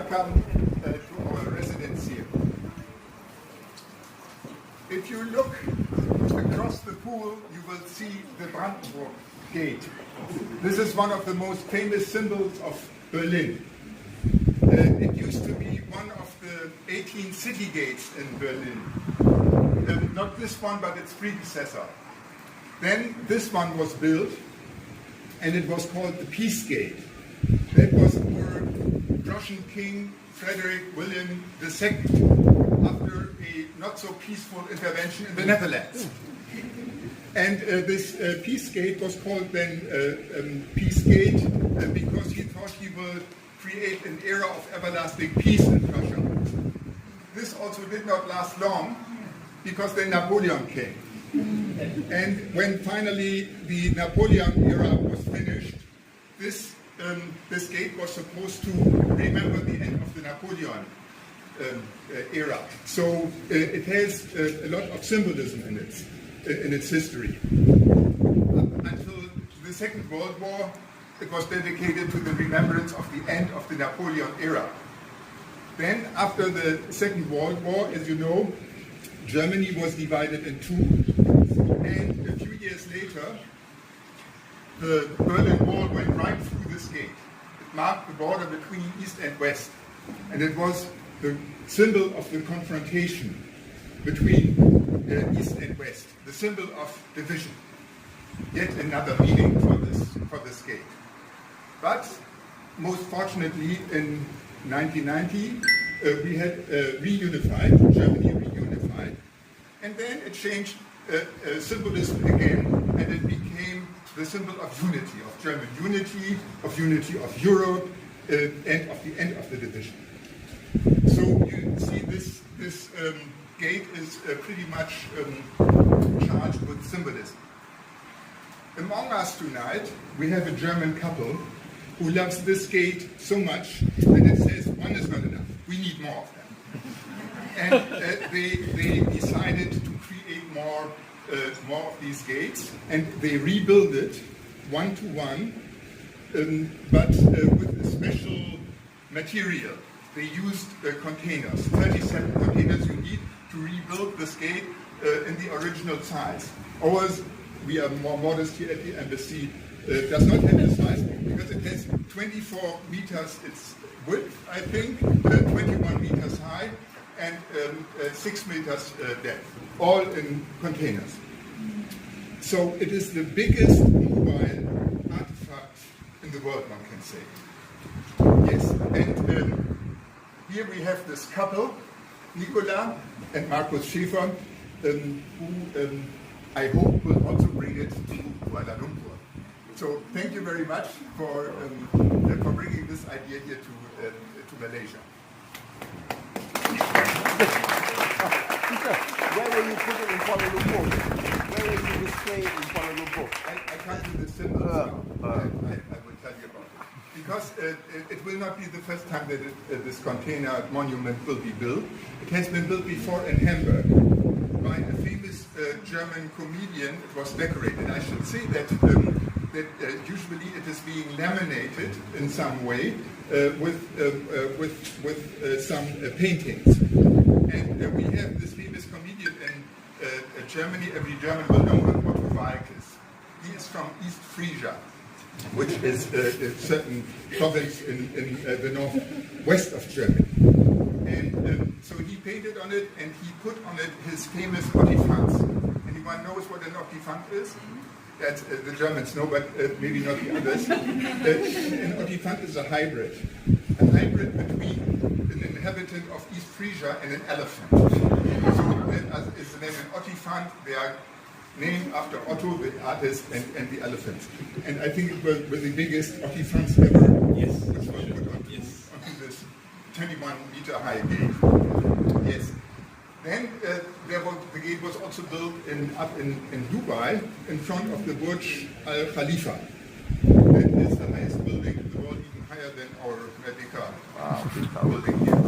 welcome to our residence here. If you look across the pool, you will see the Brandenburg Gate. This is one of the most famous symbols of Berlin. It used to be one of the 18 city gates in Berlin. Not this one, but its predecessor. Then this one was built, and it was called the Peace Gate. That was for Prussian King Frederick William II after a not so peaceful intervention in the Netherlands. And this Peace Gate was called then Peace Gate because he thought he would create an era of everlasting peace in Prussia. This also did not last long because then Napoleon came. And when finally the Napoleon era was finished, this gate was supposed to remember the end of the Napoleon era. So it has a lot of symbolism in its history. Up until the Second World War, it was dedicated to the remembrance of the end of the Napoleon era. Then, after the Second World War, as you know, Germany was divided in two, and a few years later, the Berlin Wall went right through this gate. It marked the border between East and West, and it was the symbol of the confrontation between East and West, the symbol of division. Yet another meaning for this gate. But most fortunately, in 1990, we had reunified, Germany reunified, and then it changed symbolism again, and it became the symbol of unity, of German unity of Europe, and of the end of the division. So you see this gate is pretty much charged with symbolism. Among us tonight, we have a German couple who loves this gate so much that it says one is not enough, we need more of them. And they decided to create more of these gates, and they rebuild it one to one, but with a special material. They used containers, 37 containers you need to rebuild this gate in the original size. Ours, we are more modest here at the embassy, does not have the size because it has 24 meters its width, I think, 21 meters high, and 6 meters depth, all in containers. So it is the biggest mobile artifact in the world, one can say. Yes, and here we have this couple, Nicola and Marcus Schäfer, who I hope will also bring it to Kuala Lumpur. So thank you very much for bringing this idea here to Malaysia. Where will you put it in Kuala Lumpur? Where will you display it in Kuala Lumpur? I can't do the symbols now. I will tell you about it. Because it will not be the first time that this container monument will be built. It has been built before in Hamburg by a famous German comedian. It was decorated. I should say that usually it is being laminated in some way with some paintings. And we have this famous comedian in Germany. Every German will know him, Otto Walkes. He is from East Frisia, which is a certain province in the northwest of Germany. And so he painted on it, and he put on it his famous Ottifants. Anyone knows what an Ottifant is? That the Germans know, but maybe not the others. An Ottifant is a hybrid between an inhabitant of East Frisia and an elephant. So that is the name an Ottifant. They are named after Otto, the artist, and the elephant. And I think it were the biggest Ottifants ever, yes, which were put onto this 21-meter high gate. Yes. Then the gate was also built up in Dubai, in front of the Burj Al Khalifa. That is the highest building in the world, even higher than our Merdeka building here.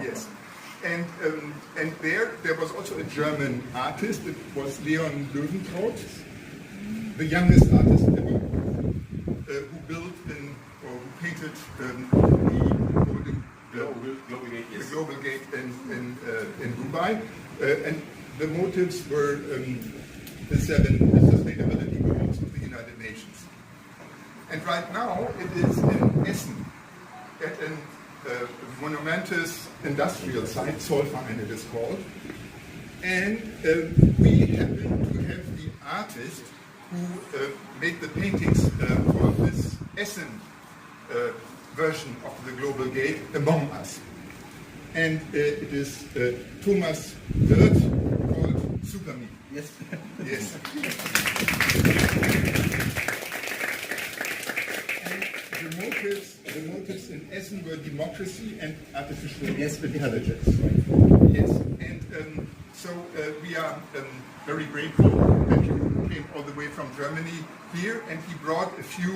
Yes. And there was also a German artist. It was Leon Löwentraut, the youngest artist ever, who built who painted the Golden Global Gate in Dubai. And the motives were the 7 sustainability goals of the United Nations. And right now it is in Essen, at a monumentous industrial site, Zollverein it is called. And we happen to have the artist who made the paintings for this Essen version of the Global Gate among us. And it is Thomas Wirth, called SuperMe. Yes. Yes. And the motives in Essen were democracy and artificial intelligence. Right. Yes. And so we are very grateful that you came all the way from Germany here, and he brought a few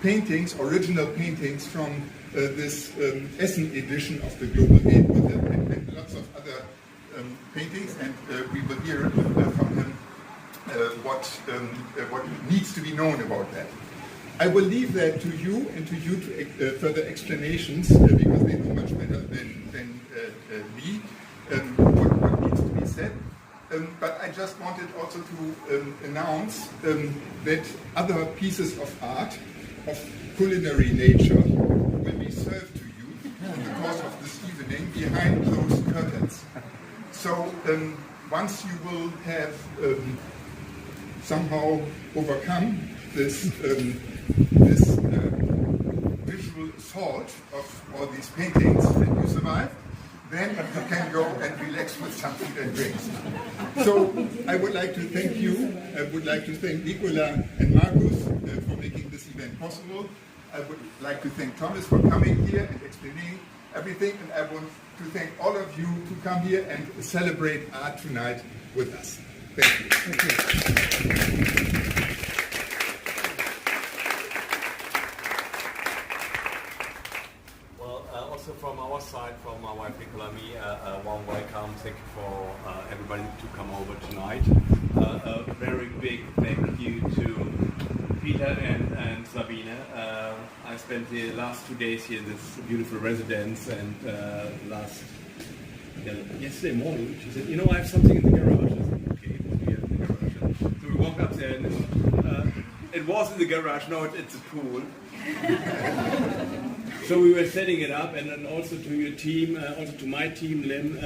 paintings, original paintings from this Essen edition of the Global Gate with him, and lots of other paintings, and we will hear from him what needs to be known about that. I will leave that to you and to you to further explanations because they know much better than me what needs to be said. But I just wanted also to announce that other pieces of art of culinary nature will be served to you in the course of this evening behind closed curtains. So once you will have somehow overcome this visual assault of all these paintings and you survive, then you can go and relax with some food and drinks. So I would like to thank you. I would like to thank Nicola and Marcus for making this event possible. I would like to thank Thomas for coming here and explaining everything. And I want to thank all of you to come here and celebrate art tonight with us. Thank you. Thank you. Also from our side, from my wife Nicola and me, a warm welcome. Thank you for everybody to come over tonight. A very big thank you to Peter and Sabine. I spent the last 2 days here in this beautiful residence, and yesterday morning she said, I have something in the garage. I said, okay, what do you have in the garage? So we walked up there, and it was in the garage. No, it's a pool. So we were setting it up, and then also to your team, also to my team, Lim,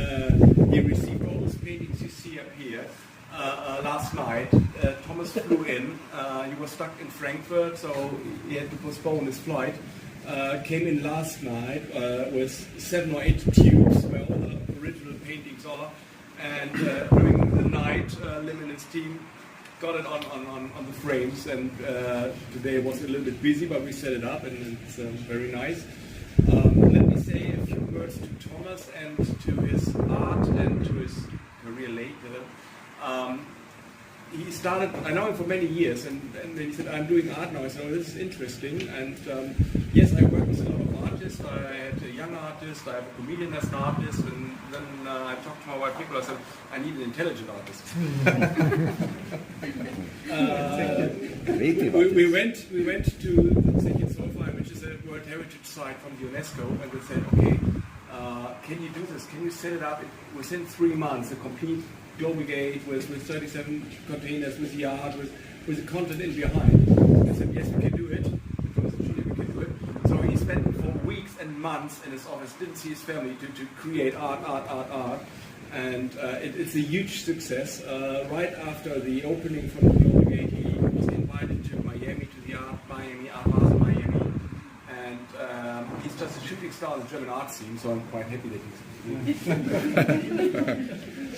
he received all those paintings you see up here last night. Thomas flew in. He was stuck in Frankfurt, so he had to postpone his flight. Came in last night with 7 or 8 tubes where all the original paintings are, and during the night, Lim and his team got it on the frames, and today was a little bit busy, but we set it up, and it's very nice. Let me say a few words to Thomas and to his art and to his career later. He started, I know him for many years, and then he said, I'm doing art now. I said, oh, this is interesting. And yes, I work with a lot of artists. I had a young artist, I have a comedian as an artist, and then I talked to my wife Nicola. I said, I need an intelligent artist. we went to the Zollverein, which is a World Heritage Site from the UNESCO, and we said, okay, can you do this? Can you set it up within 3 months, a complete Global Gate with 37 containers, with the art, with the content in behind? I said, yes, we can do it. We can do it. So he spent for weeks and months in his office, didn't see his family, to create art. And it's a huge success. Right after the opening from the Global Gate, he was invited to Miami, to the Miami Art Basel Miami. And he's just a shooting star in the German art scene, so I'm quite happy that he's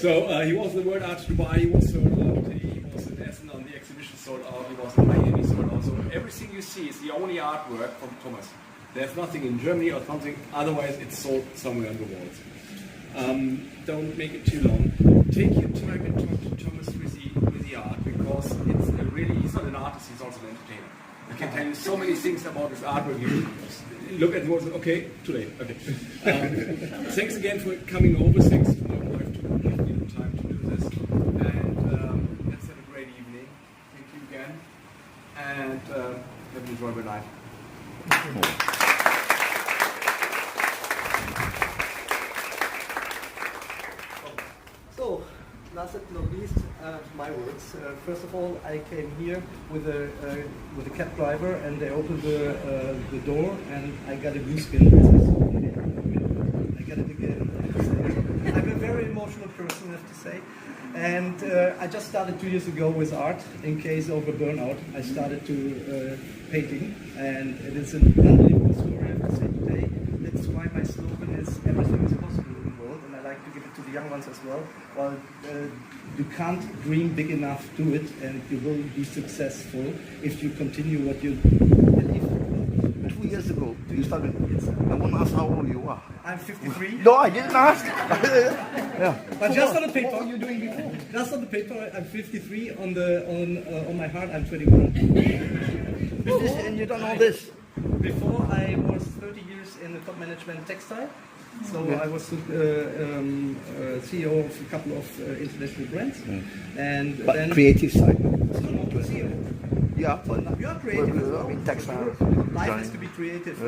So he was in the World Art Dubai, he was sold out, he was in Essen on the exhibition sold out, he was in Miami sold out. So everything you see is the only artwork from Thomas. There's nothing in Germany or something, otherwise it's sold somewhere on the walls. Don't make it too long. Take your time and talk to Thomas with the art, because it's really, he's not an artist, he's also an entertainer. I can tell you so many things about his artwork. You look at the words, okay, too late. Okay. Thanks again for coming over. Thanks to my wife to give me the time to do this. And let's have a great evening. Thank you again. And have an enjoyable night. So, last but not least, my words. First of all, I came here with a cab driver, and they opened the door, and I got a blue skin. I got it again. I'm a very emotional person, I have to say. And I just started 2 years ago with art. In case of a burnout, I started to painting, and it is an unbelievable story, I have to say today. That's why my slogan is everything is possible in the world, and I like to give it to the young ones as well. Well, you can't dream big enough, do it, and you will be successful if you continue what you believe. 2 years ago, you started. I want to ask how old you are. I'm 53. No, I didn't ask. Yeah. But just on the paper. What were you doing before? Just on the paper, I'm 53. On my heart, I'm 21. And you done all this? Before, I was 30 years in the top management textile. So I was CEO of a couple of international brands. And But then creative side. no, CEO. Yeah, but You are creative as well. I mean, textile. Life has to be creative.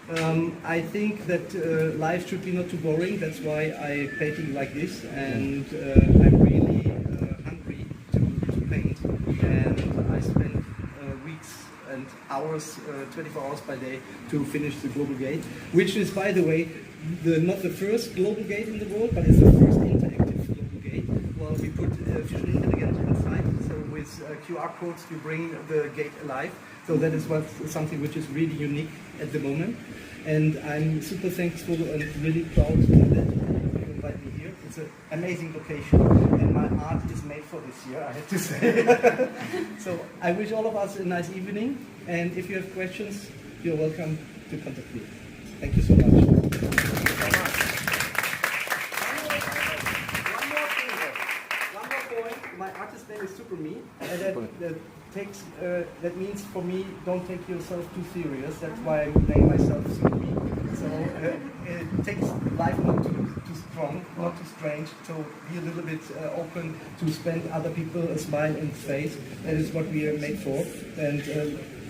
And I think that life should be not too boring. That's why I painting like this. And I'm really hungry to paint. And I spend weeks and hours, 24 hours per day to finish the Global Gate, which is, by the way, not the first Global Gate in the world, but it's the first interactive Global Gate. Well, we put visual intelligence inside, so with QR codes you bring the gate alive. So that is something which is really unique at the moment. And I'm super thankful and really proud that you invite me here. It's an amazing location, and my art is made for this year, I have to say. So I wish all of us a nice evening, and if you have questions, you're welcome to contact me. Thank you so much. One more point. My artist name is SuperMe, and that means for me, don't take yourself too serious. That's why I name myself SuperMe. So it takes life not too strong, not too strange, so be a little bit open to spend other people a smile in the face. That is what we are made for. And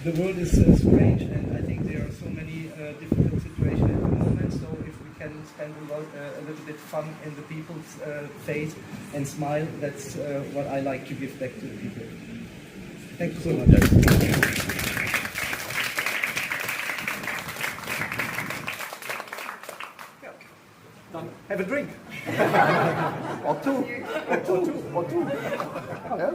the world is strange, and I think there are so many difficult situations at the moment. So if we can spend a little bit fun in the people's face and smile, that's what I like to give back to the people. Thank you so much. Have a drink. Or two. Or two. Yeah.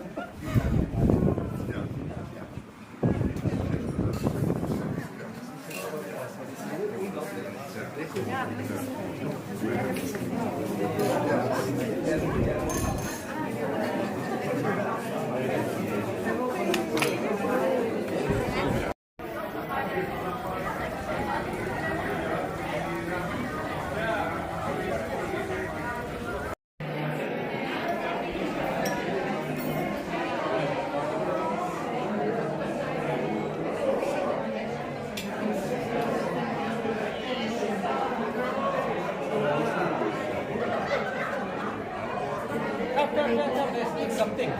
Something.